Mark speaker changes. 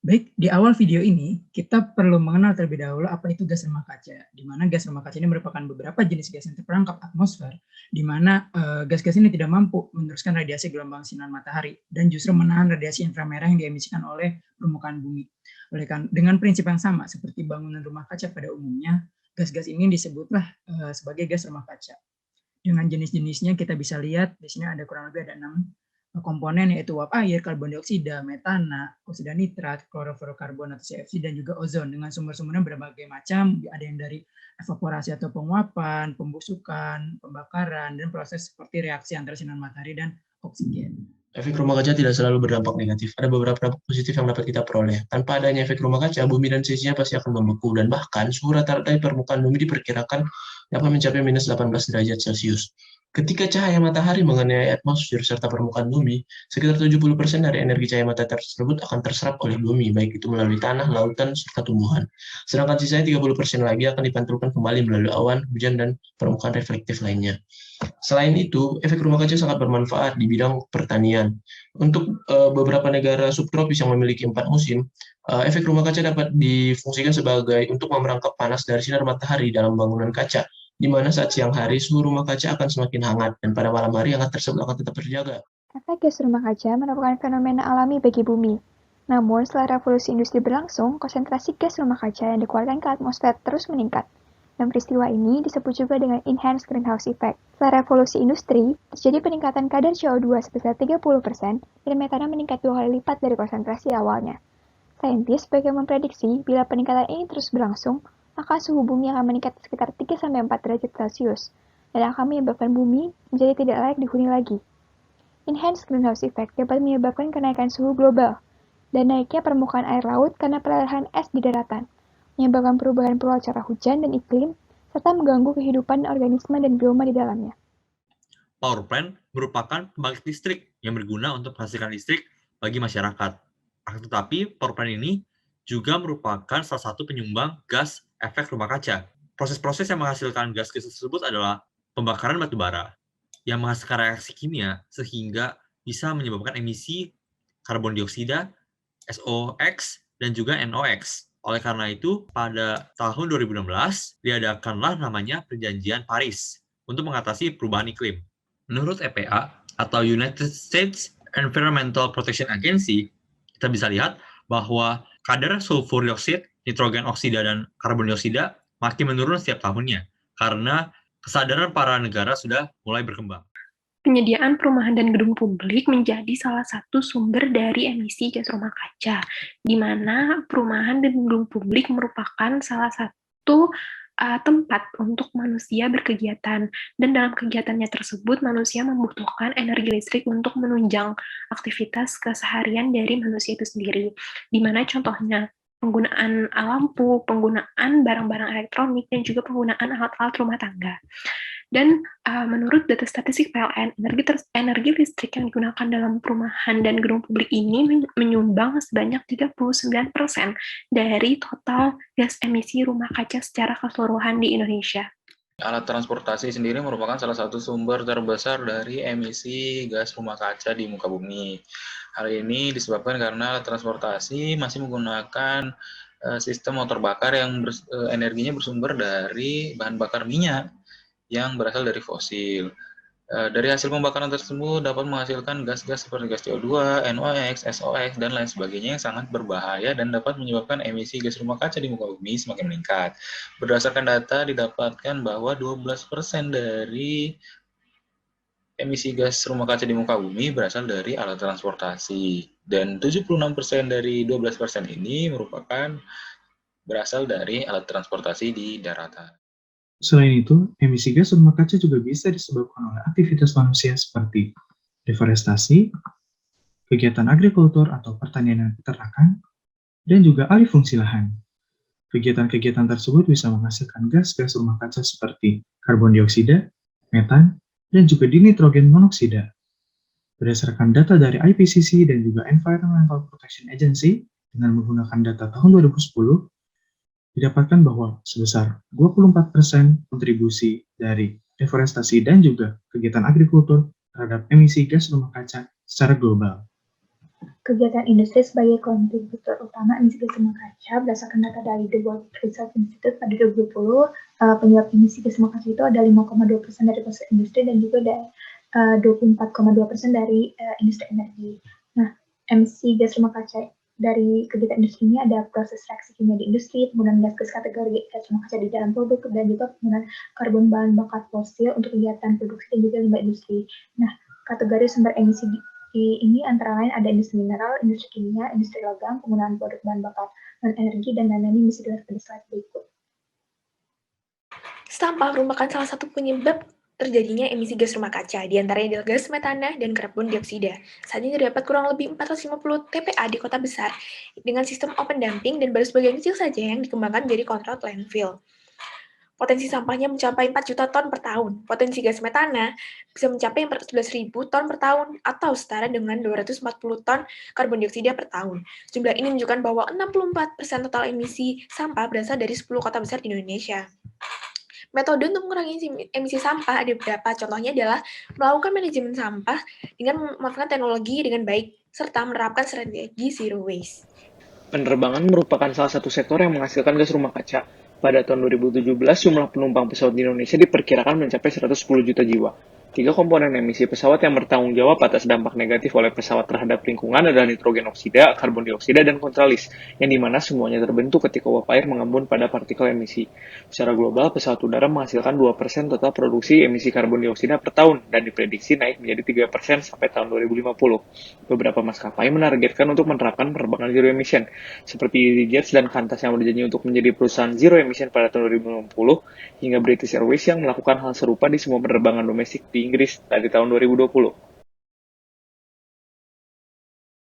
Speaker 1: Baik, di awal video ini kita perlu mengenal terlebih dahulu apa itu gas rumah kaca. Di mana gas rumah kaca ini merupakan beberapa jenis gas yang terperangkap atmosfer, di mana gas-gas ini tidak mampu meneruskan radiasi gelombang sinar matahari dan justru menahan radiasi inframerah yang diemisikan oleh permukaan bumi. Dengan prinsip yang sama seperti bangunan rumah kaca pada umumnya, gas-gas ini disebutlah sebagai gas rumah kaca. Dengan jenis-jenisnya kita bisa lihat di sini ada kurang lebih ada 6 komponen, yaitu uap air, karbon dioksida, metana, oksida nitrat, klorofluorokarbon atau CFC, dan juga ozon dengan sumber-sumbernya berbagai macam. Ada yang dari evaporasi atau penguapan, pembusukan, pembakaran, dan proses seperti reaksi antara sinar matahari dan oksigen.
Speaker 2: Efek rumah kaca tidak selalu berdampak negatif. Ada beberapa dampak positif yang dapat kita peroleh. Tanpa adanya efek rumah kaca, bumi dan sisinya pasti akan membeku, dan bahkan suhu rata-rata permukaan bumi diperkirakan dapat mencapai minus 18 derajat Celcius. Ketika cahaya matahari mengenai atmosfer serta permukaan bumi, sekitar 70% dari energi cahaya matahari tersebut akan terserap oleh bumi, baik itu melalui tanah, lautan, serta tumbuhan. Sedangkan sisanya 30% lagi akan dipantulkan kembali melalui awan, hujan, dan permukaan reflektif lainnya. Selain itu, efek rumah kaca sangat bermanfaat di bidang pertanian. Untuk beberapa negara subtropis yang memiliki 4 musim, efek rumah kaca dapat difungsikan sebagai untuk memerangkap panas dari sinar matahari dalam bangunan kaca, di mana saat siang hari suhu rumah kaca akan semakin hangat, dan pada malam hari hangat tersebut akan tetap terjaga.
Speaker 3: Efek gas rumah kaca merupakan fenomena alami bagi bumi. Namun, setelah revolusi industri berlangsung, konsentrasi gas rumah kaca yang dikeluarkan ke atmosfer terus meningkat. Dan peristiwa ini disebut juga dengan enhanced greenhouse effect. Setelah revolusi industri, terjadi peningkatan kadar CO2 sebesar 30% dan metana meningkat 2 kali lipat dari konsentrasi awalnya. Saintis sebagai memprediksi bila peningkatan ini terus berlangsung, maka suhu bumi akan meningkat sekitar 3-4 derajat Celcius dan akan menyebabkan bumi menjadi tidak layak dihuni lagi. Enhanced greenhouse effect dapat menyebabkan kenaikan suhu global dan naiknya permukaan air laut karena pelarahan es di daratan, menyebabkan perubahan pola curah hujan dan iklim, serta mengganggu kehidupan organisme dan bioma di dalamnya.
Speaker 4: Power plant merupakan pembangkit listrik yang berguna untuk menghasilkan listrik bagi masyarakat. Akan tetapi, power plant ini juga merupakan salah satu penyumbang gas efek rumah kaca. Proses-proses yang menghasilkan gas tersebut adalah pembakaran batu bara yang menghasilkan reaksi kimia sehingga bisa menyebabkan emisi karbon dioksida, SOx, dan juga NOx. Oleh karena itu, pada tahun 2016 diadakanlah namanya Perjanjian Paris untuk mengatasi perubahan iklim. Menurut EPA atau United States Environmental Protection Agency, kita bisa lihat bahwa kadar sulfur dioksida, nitrogen oksida, dan karbon dioksida makin menurun setiap tahunnya karena kesadaran para negara sudah mulai berkembang.
Speaker 5: Penyediaan perumahan dan gedung publik menjadi salah satu sumber dari emisi gas rumah kaca, di mana perumahan dan gedung publik merupakan salah satu tempat untuk manusia berkegiatan, dan dalam kegiatannya tersebut manusia membutuhkan energi listrik untuk menunjang aktivitas keseharian dari manusia itu sendiri, di mana contohnya penggunaan lampu, penggunaan barang-barang elektronik, dan juga penggunaan alat-alat rumah tangga. Dan menurut data statistik PLN, energi listrik yang digunakan dalam perumahan dan gedung publik ini menyumbang sebanyak 39% dari total gas emisi rumah kaca secara keseluruhan di Indonesia.
Speaker 6: Alat transportasi sendiri merupakan salah satu sumber terbesar dari emisi gas rumah kaca di muka bumi. Hal ini disebabkan karena alat transportasi masih menggunakan sistem motor bakar yang energinya bersumber dari bahan bakar minyak yang berasal dari fosil. Dari hasil pembakaran tersebut dapat menghasilkan gas-gas seperti gas CO2, NOx, SOx, dan lain sebagainya yang sangat berbahaya dan dapat menyebabkan emisi gas rumah kaca di muka bumi semakin meningkat. Berdasarkan data didapatkan bahwa 12% dari emisi gas rumah kaca di muka bumi berasal dari alat transportasi, dan 76% dari 12% ini merupakan berasal dari alat transportasi di daratan.
Speaker 7: Selain itu, emisi gas rumah kaca juga bisa disebabkan oleh aktivitas manusia seperti deforestasi, kegiatan agrikultur atau pertanian dan peternakan, dan juga alih fungsi lahan. Kegiatan-kegiatan tersebut bisa menghasilkan gas-gas rumah kaca seperti karbon dioksida, metan, dan juga dinitrogen monoksida. Berdasarkan data dari IPCC dan juga Environmental Protection Agency, dengan menggunakan data tahun 2010, didapatkan bahwa sebesar 24% kontribusi dari deforestasi dan juga kegiatan agrikultur terhadap emisi gas rumah kaca secara global.
Speaker 8: Kegiatan industri sebagai kontributor utama emisi gas rumah kaca berdasarkan data dari The World Research Institute pada 2020, penyebab emisi gas rumah kaca itu ada 5,2% dari proses industri dan juga ada 24,2% dari industri energi. Nah, emisi gas rumah kaca dari kegiatan industri ini ada proses reaksi kimia di industri, penggunaan gas kategori gas rumah kaca di dalam produk, dan juga penggunaan karbon bahan bakar fosil untuk kegiatan produksi dan juga limbah industri. Nah, kategori sumber emisi ini antara lain ada industri mineral, industri kimia, industri logam, penggunaan produk bahan bakar non-energi, dan lain-lain bisa dilihat pada slide berikut.
Speaker 5: Sampah merupakan salah satu penyebab terjadinya emisi gas rumah kaca, diantaranya adalah gas metana dan karbon dioksida. Saat ini terdapat kurang lebih 450 TPA di kota besar dengan sistem open dumping dan baru sebagian kecil saja yang dikembangkan menjadi controlled landfill. Potensi sampahnya mencapai 4 juta ton per tahun. Potensi gas metana bisa mencapai 411.000 ton per tahun atau setara dengan 240 ton karbon dioksida per tahun. Jumlah ini menunjukkan bahwa 64% total emisi sampah berasal dari 10 kota besar di Indonesia. Metode untuk mengurangi emisi sampah ada beberapa. Contohnya adalah melakukan manajemen sampah dengan memanfaatkan teknologi dengan baik, serta menerapkan strategi zero waste.
Speaker 9: Penerbangan merupakan salah satu sektor yang menghasilkan gas rumah kaca. Pada tahun 2017, jumlah penumpang pesawat di Indonesia diperkirakan mencapai 110 juta jiwa. 3 komponen emisi pesawat yang bertanggung jawab atas dampak negatif oleh pesawat terhadap lingkungan adalah nitrogen oksida, karbon dioksida, dan kontralis, yang dimana semuanya terbentuk ketika uap air mengembun pada partikel emisi. Secara global, pesawat udara menghasilkan 2% total produksi emisi karbon dioksida per tahun, dan diprediksi naik menjadi 3% sampai tahun 2050. Beberapa maskapai menargetkan untuk menerapkan penerbangan zero emission, seperti EasyJet dan Qantas yang berjanji untuk menjadi perusahaan zero emission pada tahun 2060, hingga British Airways yang melakukan hal serupa di semua penerbangan domestik di Inggris dari tahun 2020.